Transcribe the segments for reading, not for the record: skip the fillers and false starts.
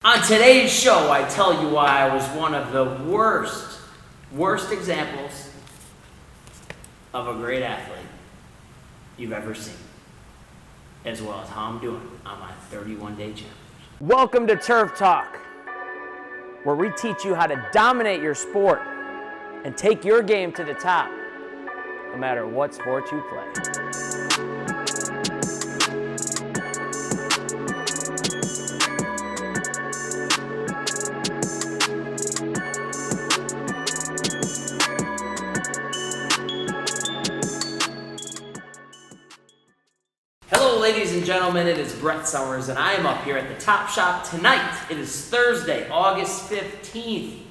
On today's show, I tell you why I was one of the worst examples of a great athlete you've ever seen, as well as how I'm doing on my 31-day challenge. Welcome to Turf Talk, where we teach you how to dominate your sport and take your game to the top, no matter what sport you play. Hello, ladies and gentlemen, it is Brett Summers, and I am up here at the Top Shop tonight. It is Thursday, August 15th.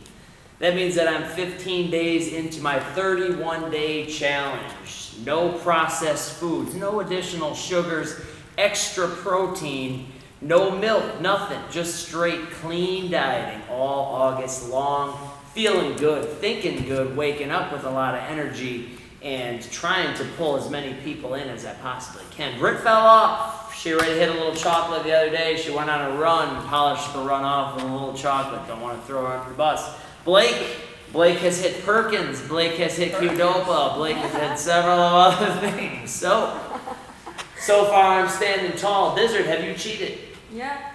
That means that I'm 15 days into my 31-day challenge. No processed foods, no additional sugars, extra protein, no milk, nothing. Just straight clean dieting all August long. Feeling good, thinking good, waking up with a lot of energy, and trying to pull as many people in as I possibly can. Britt fell off. She already hit a little chocolate the other day. She went on a run, polished the run off with a little chocolate. Don't want to throw her under the bus. Blake has hit Perkins. Blake has hit Qdoba. Blake has hit several other things. So far I'm standing tall. Dizzard, have you cheated? Yeah.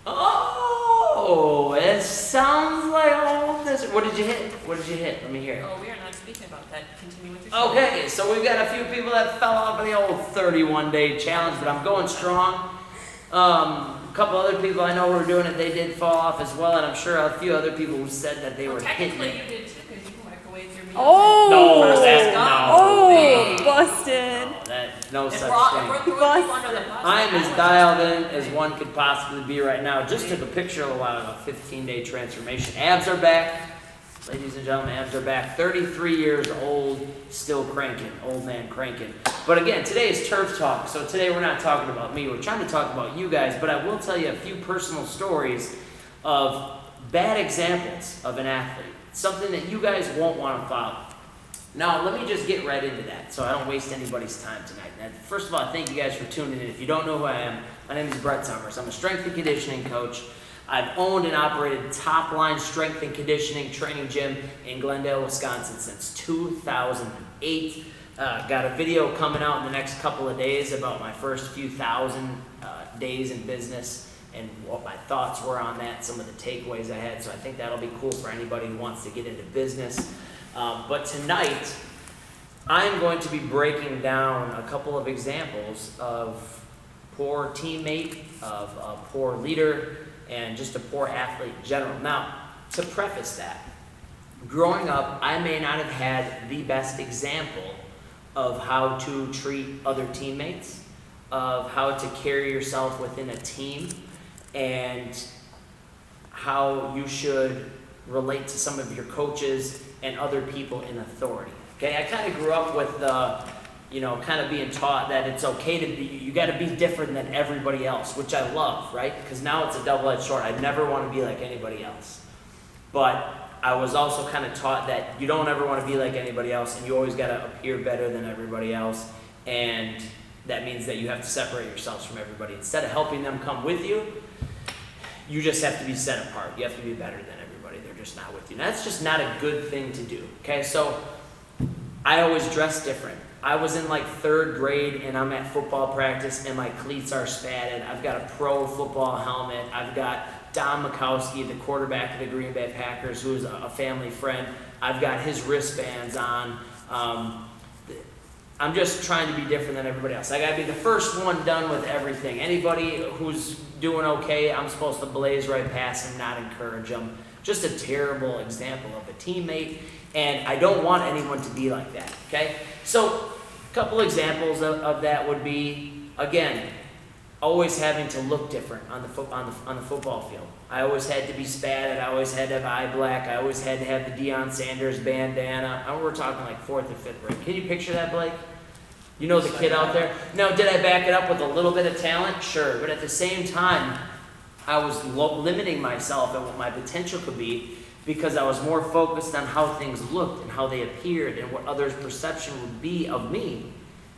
Oh, it sounds like all this. What did you hit? Let me hear. Oh, we are not speaking about that. Continue with your show. Okay, so we've got a few people that fell off of the old 31-day challenge, but I'm going strong. A couple other people I know who were doing it, they did fall off as well, and I'm sure a few other people who said that they were hitting technically it. you did too, because you microwaved your meals. Busted. No such thing. I am as dialed in as one could possibly be right now. Just took a picture a while ago, 15-day transformation. Abs are back. Ladies and gentlemen, abs are back. 33 years old, still cranking. Old man cranking. But again, today is Turf Talk. So today we're not talking about me. We're trying to talk about you guys. But I will tell you a few personal stories of bad examples of an athlete. Something that you guys won't want to follow. Now, let me just get right into that so I don't waste anybody's time tonight. Now, first of all, thank you guys for tuning in. If you don't know who I am, my name is Brett Summers. I'm a strength and conditioning coach. I've owned and operated Top Line Strength and Conditioning Training Gym in Glendale, Wisconsin since 2008. Got a video coming out in the next couple of days about my first few thousand days in business and what my thoughts were on that, some of the takeaways I had. So I think that'll be cool for anybody who wants to get into business. But tonight, I'm going to be breaking down a couple of examples of poor teammate, of a poor leader, and just a poor athlete in general. Now, to preface that, growing up, I may not have had the best example of how to treat other teammates, of how to carry yourself within a team, and how you should relate to some of your coaches and other people in authority. Okay, I kind of grew up with kind of being taught that it's okay to be, you got to be different than everybody else, which I love, right? Because now it's a double-edged sword. I never want to be like anybody else. But I was also kind of taught that you don't ever want to be like anybody else, and you always got to appear better than everybody else, and that means that you have to separate yourselves from everybody. Instead of helping them come with you, you just have to be set apart. You have to be better than everybody. They're just not with you. And that's just not a good thing to do, okay? So I always dress different. I was in like 3rd grade, and I'm at football practice, and my cleats are spatted. I've got a pro football helmet. I've got Don Mikowski, the quarterback of the Green Bay Packers, who is a family friend. I've got his wristbands on. I'm just trying to be different than everybody else. I got to be the first one done with everything. Anybody who's doing okay, I'm supposed to blaze right past them, not encourage them. Just a terrible example of a teammate, and I don't want anyone to be like that, okay? So a couple examples of that would be, again, always having to look different on the football field. I always had to be spatted. I always had to have eye black. I always had to have the Deion Sanders bandana. We're talking like 4th and 5th grade. Can you picture that, Blake? You know the kid out there? Now, did I back it up with a little bit of talent? Sure. But at the same time, I was limiting myself and what my potential could be because I was more focused on how things looked and how they appeared and what others' perception would be of me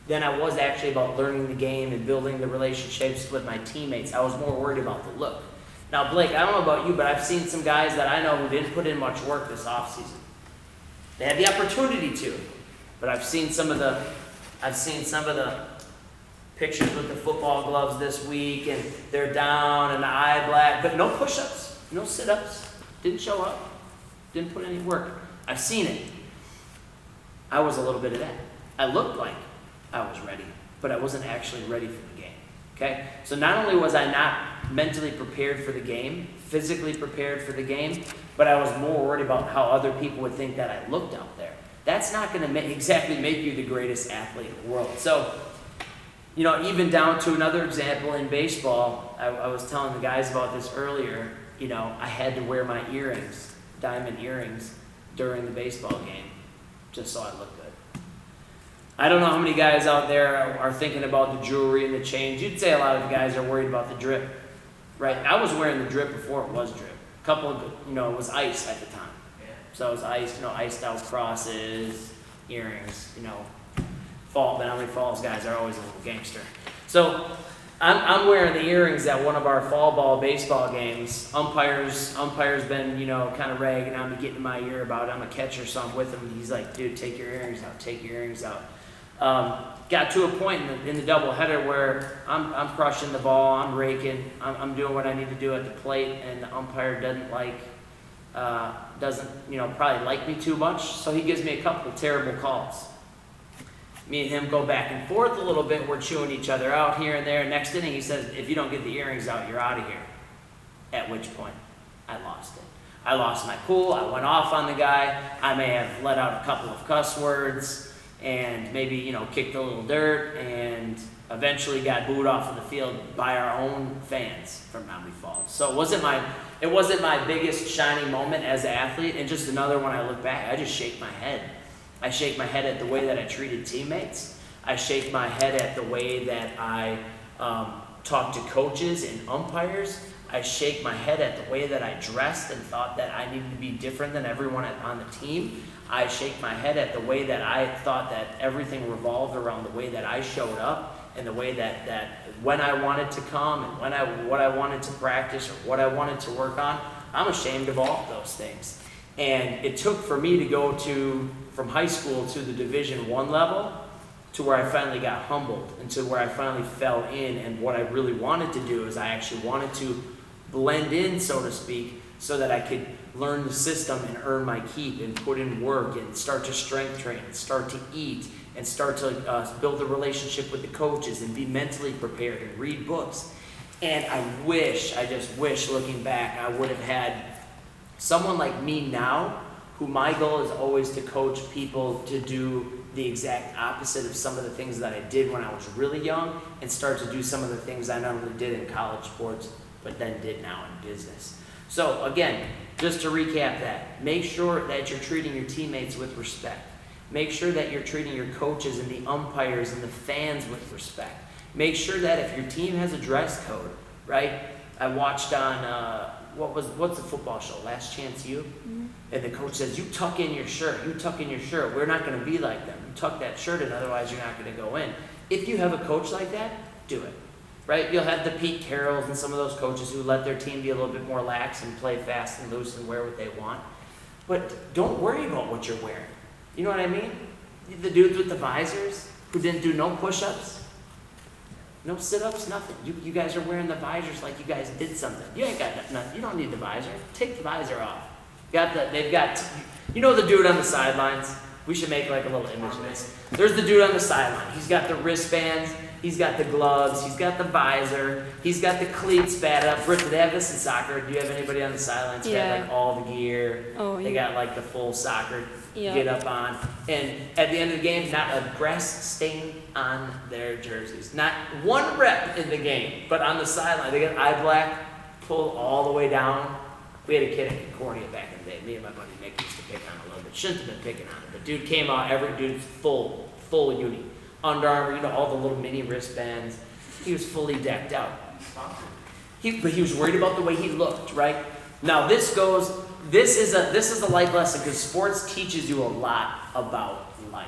than I was actually about learning the game and building the relationships with my teammates. I was more worried about the look. Now, Blake, I don't know about you, but I've seen some guys that I know who didn't put in much work this offseason. They had the opportunity to, but I've seen some of the pictures with the football gloves this week, and they're down and the eye black, but no push-ups, no sit-ups, didn't show up, didn't put any work. I've seen it. I was a little bit of that. I looked like I was ready, but I wasn't actually ready for the game, okay? So not only was I not mentally prepared for the game, physically prepared for the game, but I was more worried about how other people would think that I looked out there. That's not going to exactly make you the greatest athlete in the world. So, you know, even down to another example in baseball, I was telling the guys about this earlier, you know, I had to wear my earrings, diamond earrings, during the baseball game, just so I looked good. I don't know how many guys out there are thinking about the jewelry and the chains. You'd say a lot of the guys are worried about the drip, right? I was wearing the drip before it was drip. A couple of, you know, it was ice at the time. So it was ice, you know, iced out crosses, earrings, you know. Menominee Falls guys are always a little gangster. So I'm wearing the earrings at one of our fall ball baseball games. Umpire's been, you know, kind of ragging on me, getting in my ear about it. I'm a catcher, so I'm with him. He's like, dude, take your earrings out, take your earrings out. Got to a point in the doubleheader where I'm crushing the ball, I'm raking, I'm doing what I need to do at the plate, and the umpire doesn't, you know, probably like me too much, so he gives me a couple of terrible calls. Me and him go back and forth a little bit. We're chewing each other out here and there. Next inning, he says, if you don't get the earrings out, you're out of here. At which point, I lost it. I lost my cool. I went off on the guy. I may have let out a couple of cuss words and maybe, you know, kicked a little dirt, and eventually got booed off of the field by our own fans from Menominee Falls. So it wasn't my biggest shining moment as an athlete, and just another one I look back, I just shake my head. I shake my head at the way that I treated teammates. I shake my head at the way that I talked to coaches and umpires. I shake my head at the way that I dressed and thought that I needed to be different than everyone on the team. I shake my head at the way that I thought that everything revolved around the way that I showed up, and the way that when I wanted to come and what I wanted to practice or what I wanted to work on. I'm ashamed of all of those things. And it took for me to go from high school to the Division I level, to where I finally got humbled, and to where I finally fell in. And what I really wanted to do is I actually wanted to blend in, so to speak, so that I could learn the system and earn my keep and put in work and start to strength train and start to eat and start to build a relationship with the coaches and be mentally prepared and read books. And I just wish, looking back, I would have had someone like me now, who my goal is always to coach people to do the exact opposite of some of the things that I did when I was really young, and start to do some of the things I not only did in college sports, but then did now in business. So again, just to recap that, make sure that you're treating your teammates with respect. Make sure that you're treating your coaches and the umpires and the fans with respect. Make sure that if your team has a dress code, right? I watched on, what's the football show, Last Chance U? Mm-hmm. And the coach says, you tuck in your shirt, We're not going to be like them. You tuck that shirt in, otherwise you're not going to go in. If you have a coach like that, do it, right? You'll have the Pete Carrolls and some of those coaches who let their team be a little bit more lax and play fast and loose and wear what they want. But don't worry about what you're wearing. You know what I mean? The dudes with the visors who didn't do no push-ups, no sit-ups, nothing. You guys are wearing the visors like you guys did something. You ain't got nothing. You don't need the visor. Take the visor off. They've got, you know the dude on the sidelines? We should make like a little image of this. There's the dude on the sideline. He's got the wristbands. He's got the gloves. He's got the visor. He's got the cleats batted up. Britt, do they have this in soccer? Do you have anybody on the sidelines who got like all the gear? Oh, yeah. They got like the full soccer get up on. And at the end of the game, not a grass stain on their jerseys. Not one rep in the game, but on the sideline. They got eye black pulled all the way down. We had a kid at Concordia back in the day. Me and my buddy Nick used to pick on it a little bit. Shouldn't have been picking on it. But dude came out, every dude's full uni. Under Armour, you know, all the little mini wristbands. He was fully decked out. But he was worried about the way he looked, right? Now this is a life lesson, because sports teaches you a lot about life.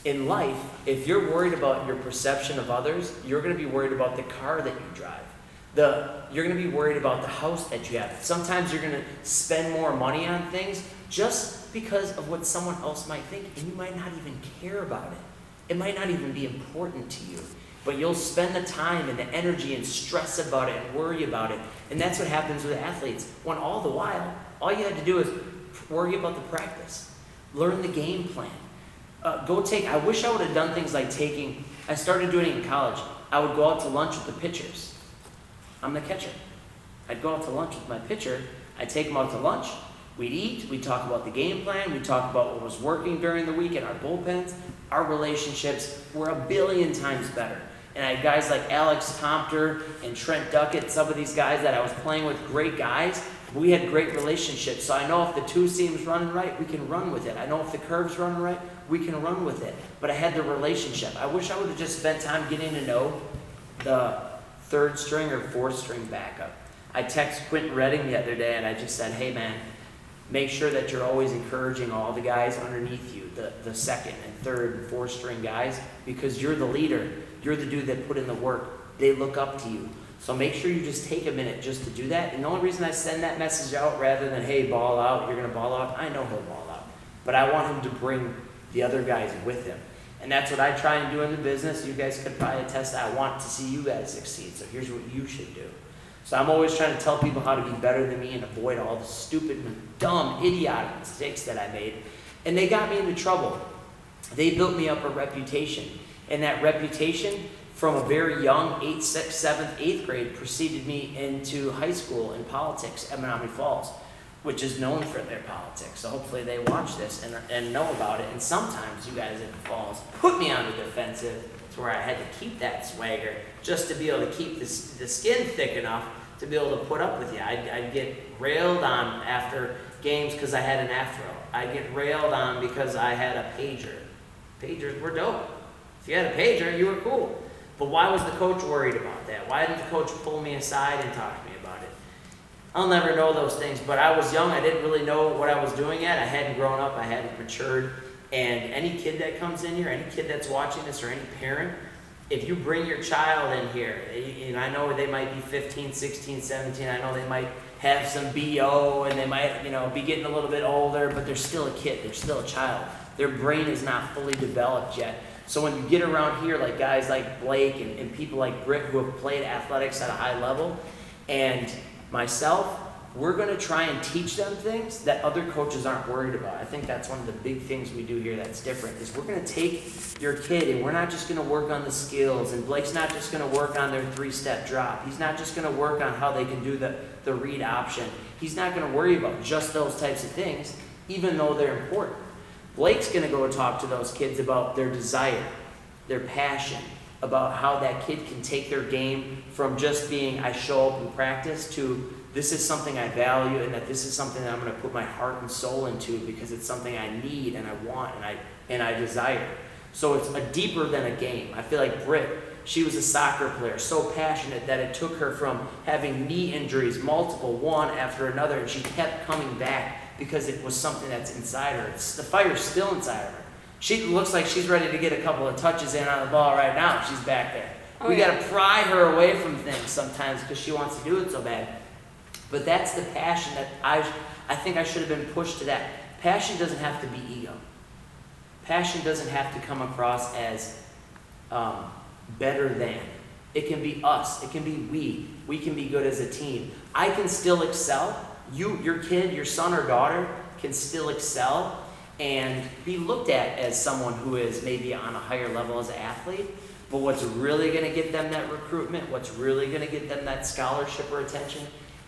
In life, if you're worried about your perception of others, you're going to be worried about the car that you drive. You're going to be worried about the house that you have. Sometimes you're going to spend more money on things just because of what someone else might think, and you might not even care about it. It might not even be important to you. But you'll spend the time and the energy and stress about it and worry about it. And that's what happens with athletes. When all the while, all you had to do is worry about the practice. Learn the game plan. I wish I would have done things like I started doing it in college. I would go out to lunch with the pitchers. I'm the catcher. I'd go out to lunch with my pitcher. I'd take him out to lunch. We'd eat. We'd talk about the game plan. We'd talk about what was working during the week in our bullpens. Our relationships were a billion times better. And I had guys like Alex Tomter and Trent Duckett, some of these guys that I was playing with, great guys. We had great relationships. So I know if the two seam's running right, we can run with it. I know if the curve's running right, we can run with it. But I had the relationship. I wish I would have just spent time getting to know the third string or fourth string backup. I texted Quentin Redding the other day and I just said, hey man, make sure that you're always encouraging all the guys underneath you, the second and third and fourth string guys, because you're the leader. You're the dude that put in the work. They look up to you. So make sure you just take a minute just to do that. And the only reason I send that message out rather than, hey, ball out, you're going to ball out, I know he'll ball out. But I want him to bring the other guys with him. And that's what I try and do in the business. You guys could probably attest that. I want to see you guys succeed. So here's what you should do. So I'm always trying to tell people how to be better than me and avoid all the stupid, dumb, idiotic mistakes that I made. And they got me into trouble. They built me up a reputation. And that reputation from a very young 8th, 6th, 7th, 8th grade preceded me into high school in politics at Menominee Falls, which is known for their politics. So hopefully they watch this and know about it. And sometimes you guys at the Falls put me on the defensive to where I had to keep that swagger just to be able to keep the skin thick enough to be able to put up with you. I'd get railed on after games because I had an afro. I'd get railed on because I had a pager. Pagers were dope. If you had a pager, you were cool. But why was the coach worried about that? Why didn't the coach pull me aside and talk to me about it? I'll never know those things, but I was young. I didn't really know what I was doing yet. I hadn't grown up. I hadn't matured. And any kid that comes in here, any kid that's watching this, or any parent, if you bring your child in here, and I know they might be 15, 16, 17, I know they might have some BO and they might, be getting a little bit older, but they're still a kid. They're still a child. Their brain is not fully developed yet. So when you get around here, like guys like Blake and people like Britt who have played athletics at a high level, and myself, we're going to try and teach them things that other coaches aren't worried about. I think that's one of the big things we do here that's different, is we're going to take your kid and we're not just going to work on the skills, and Blake's not just going to work on their 3-step drop. He's not just going to work on how they can do the read option. He's not going to worry about just those types of things, even though they're important. Blake's going to go talk to those kids about their desire, their passion, about how that kid can take their game from just being I show up and practice to this is something I value, and that this is something that I'm going to put my heart and soul into because it's something I need and I want and I desire. So it's a deeper than a game. I feel like Britt, she was a soccer player, so passionate that it took her from having knee injuries, multiple, one after another, and she kept coming back because it was something that's inside her. The fire's still inside of her. She looks like she's ready to get a couple of touches in on the ball right now. She's back there. We got to pry her away from things sometimes because she wants to do it so bad. But that's the passion that I think I should have been pushed to that. Passion doesn't have to be ego. Passion doesn't have to come across as better than. It can be us. It can be we. We can be good as a team. I can still excel. Your kid, your son or daughter can still excel and be looked at as someone who is maybe on a higher level as an athlete. But what's really going to get them that recruitment, what's really going to get them that scholarship or attention,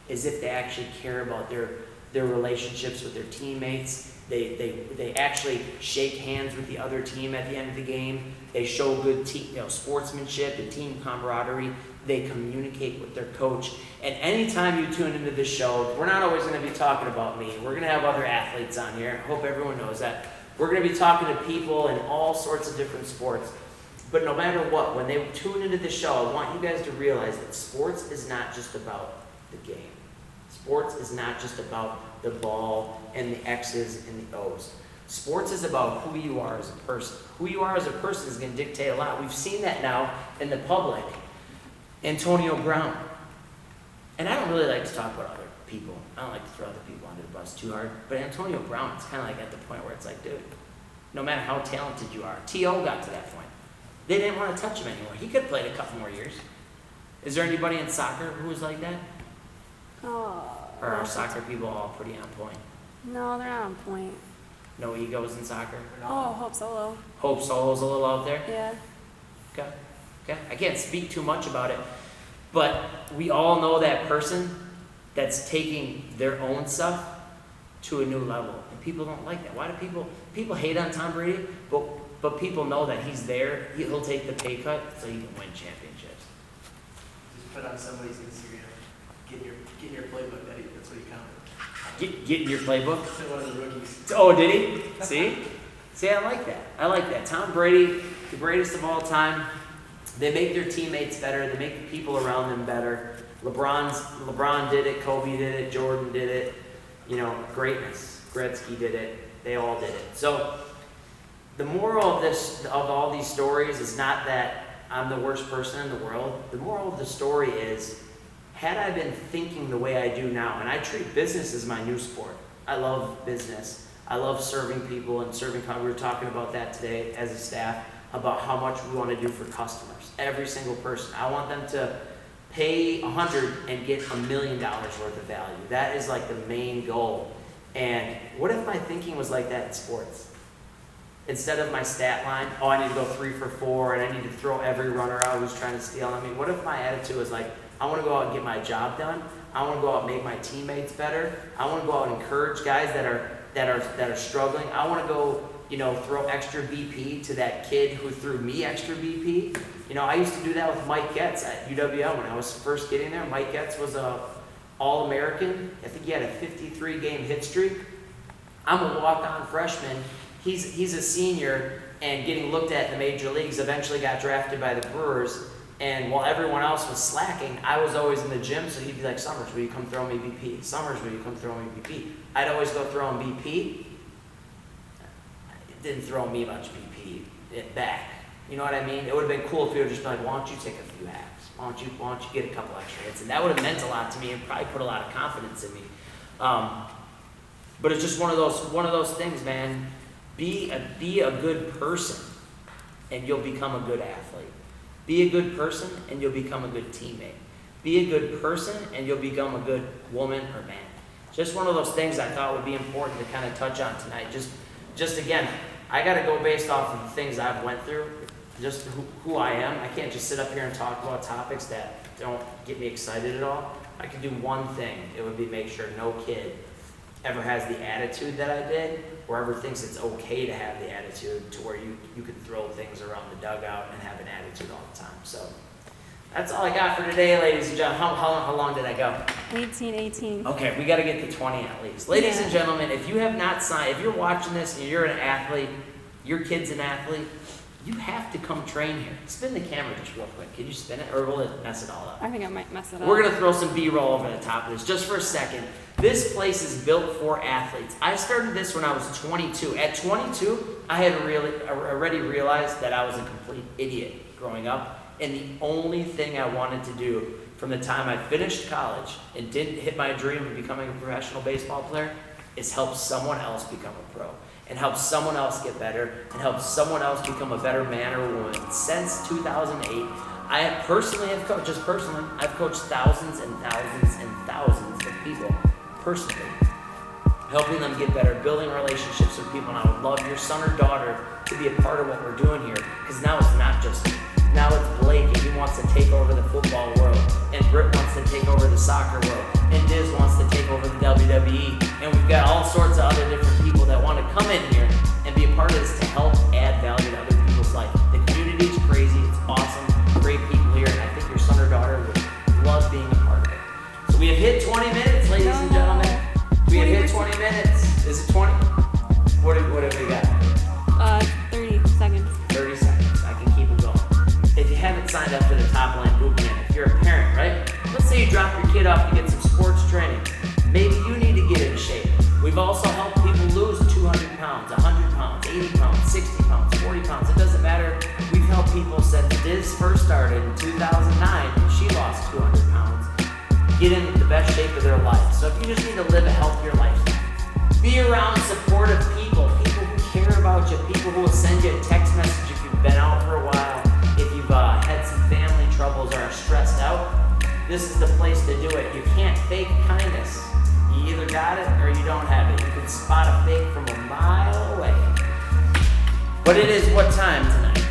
is if they actually care about their relationships with their teammates. They actually shake hands with the other team at the end of the game. They show good sportsmanship and team camaraderie. They communicate with their coach. And anytime you tune into this show, we're not always going to be talking about me. We're going to have other athletes on here. I hope everyone knows that. We're going to be talking to people in all sorts of different sports. But no matter what, when they tune into this show, I want you guys to realize that sports is not just about the game. Sports is not just about the ball and the X's and the O's. Sports is about who you are as a person. Who you are as a person is going to dictate a lot. We've seen that now in the public. Antonio Brown. And I don't really like to talk about other people. I don't like to throw other people under the bus too hard. But Antonio Brown, it's kind of like at the point where it's like, dude, no matter how talented you are, T.O. got to that point. They didn't want to touch him anymore. He could have played a couple more years. Is there anybody in soccer who was like that? Oh. Or are soccer people all pretty on point? No, they're not on point. No egos in soccer? Oh, Hope Solo. Hope Solo's a little out there? Yeah. Okay. I can't speak too much about it, but we all know that person that's taking their own stuff to a new level. And people don't like that. Why do people hate on Tom Brady? But people know that he's there. He'll take the pay cut so he can win championships. Just put on somebody's Instagram. Get in your playbook. That's what you count. Get in your playbook? Said one of the rookies. Oh, did he? See, I like that. Tom Brady, the greatest of all time. They make their teammates better. They make the people around them better. LeBron did it. Kobe did it. Jordan did it. Greatness. Gretzky did it. They all did it. So the moral of all these stories is not that I'm the worst person in the world. The moral of the story is, had I been thinking the way I do now, and I treat business as my new sport. I love business. I love serving people and serving. We were talking about that today as a staff, about how much we want to do for customers. Every single person. I want them to pay $100 and get $1 million worth of value. That is like the main goal. And what if my thinking was like that in sports? Instead of my stat line, I need to go 3 for 4 and I need to throw every runner out who's trying to steal. What if my attitude was like, I want to go out and get my job done. I want to go out and make my teammates better. I want to go out and encourage guys that are struggling. I want to go, throw extra BP to that kid who threw me extra BP. I used to do that with Mike Getz at UWM when I was first getting there. Mike Getz was a All-American. I think he had a 53-game hit streak. I'm a walk-on freshman. He's a senior and getting looked at in the major leagues. Eventually got drafted by the Brewers. And while everyone else was slacking, I was always in the gym. So he'd be like, Summers, will you come throw me BP? Summers, will you come throw me BP? I'd always go throw him BP. It didn't throw me much BP back. You know what I mean? It would have been cool if he would have just been like, why don't you take a few hacks? Why don't you get a couple extra hits? And that would have meant a lot to me and probably put a lot of confidence in me. But it's just one of those things, man. Be a good person, and you'll become a good athlete. Be a good person, and you'll become a good teammate. Be a good person, and you'll become a good woman or man. Just one of those things I thought would be important to kind of touch on tonight. Just again, I got to go based off of the things I've went through, just who I am. I can't just sit up here and talk about topics that don't get me excited at all. I can do one thing. It would be make sure no kid ever has the attitude that I did, or ever thinks it's okay to have the attitude to where you can throw things around the dugout and have an attitude all the time. So that's all I got for today, ladies and gentlemen. How long did I go? 18. Okay, we got to get to 20 at least. Ladies and gentlemen, if you have not signed, if you're watching this and you're an athlete, your kid's an athlete, you have to come train here. Spin the camera just real quick. Can you spin it, or will it mess it all up? I think I might mess it up. We're going to throw some B-roll over the top of this just for a second. This place is built for athletes. I started this when I was 22. At 22, I had already realized that I was a complete idiot growing up. And the only thing I wanted to do from the time I finished college and didn't hit my dream of becoming a professional baseball player is help someone else become a pro. And help someone else get better. And help someone else become a better man or woman. Since 2008, I personally have coached, I've coached thousands and thousands and thousands of people. Personally, helping them get better, building relationships with people. And I would love your son or daughter to be a part of what we're doing here, because now it's not just me. Now it's Blake, and he wants to take over the football world, and Britt wants to take over the soccer world, and Diz wants to take over the WWE, and we've got all sorts of other different people that want to come in here and be a part of this to help add value to other people's life. The community is crazy, it's awesome, great people here, and I think your son or daughter would love being a part of it. So we have hit 20 minutes, ladies and gentlemen. We have hit 20 minutes. Is it 20? What have we got? 30 seconds. 30 seconds. I can keep it going. If you haven't signed up for the Top Line Boot Camp, if you're a parent, right? Let's say you drop your kid off to get some sports training. Maybe you need to get in shape. We've also helped people lose 200 pounds, 100 pounds, 80 pounds, 60 pounds, 40 pounds. It doesn't matter. We've helped people since Diz first started in 2009, and she lost 200 pounds. Get in best shape of their life. So if you just need to live a healthier lifestyle, be around supportive people, people who care about you, people who will send you a text message if you've been out for a while, if you've had some family troubles or are stressed out. This is the place to do it. You can't fake kindness. You either got it or you don't have it. You can spot a fake from a mile away. But it is what time tonight?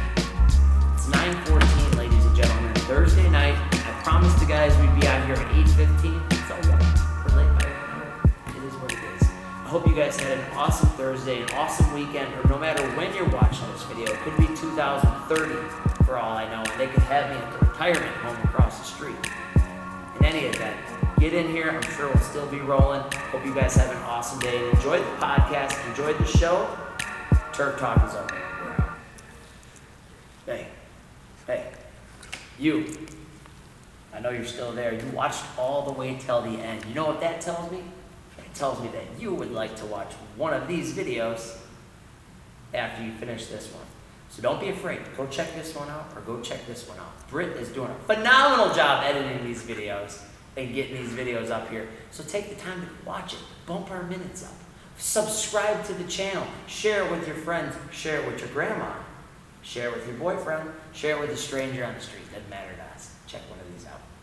It's 9:14, ladies and gentlemen. Thursday night. I promised the guys we'd be out here at 8:15. So we're late by 1 hour. It is what it is. I hope you guys had an awesome Thursday, an awesome weekend, or no matter when you're watching this video, it could be 2030 for all I know, and they could have me at the retirement home across the street. In any event, get in here. I'm sure we'll still be rolling. Hope you guys have an awesome day and enjoy the podcast, enjoy the show. Turf Talk is over. We're out. Hey, you. I know you're still there. You watched all the way till the end. You know what that tells me? It tells me that you would like to watch one of these videos after you finish this one. So don't be afraid. Go check this one out or go check this one out. Britt is doing a phenomenal job editing these videos and getting these videos up here. So take the time to watch it. Bump our minutes up. Subscribe to the channel. Share it with your friends. Share it with your grandma. Share it with your boyfriend. Share it with a stranger on the street. Doesn't matter to us. Check one of these out.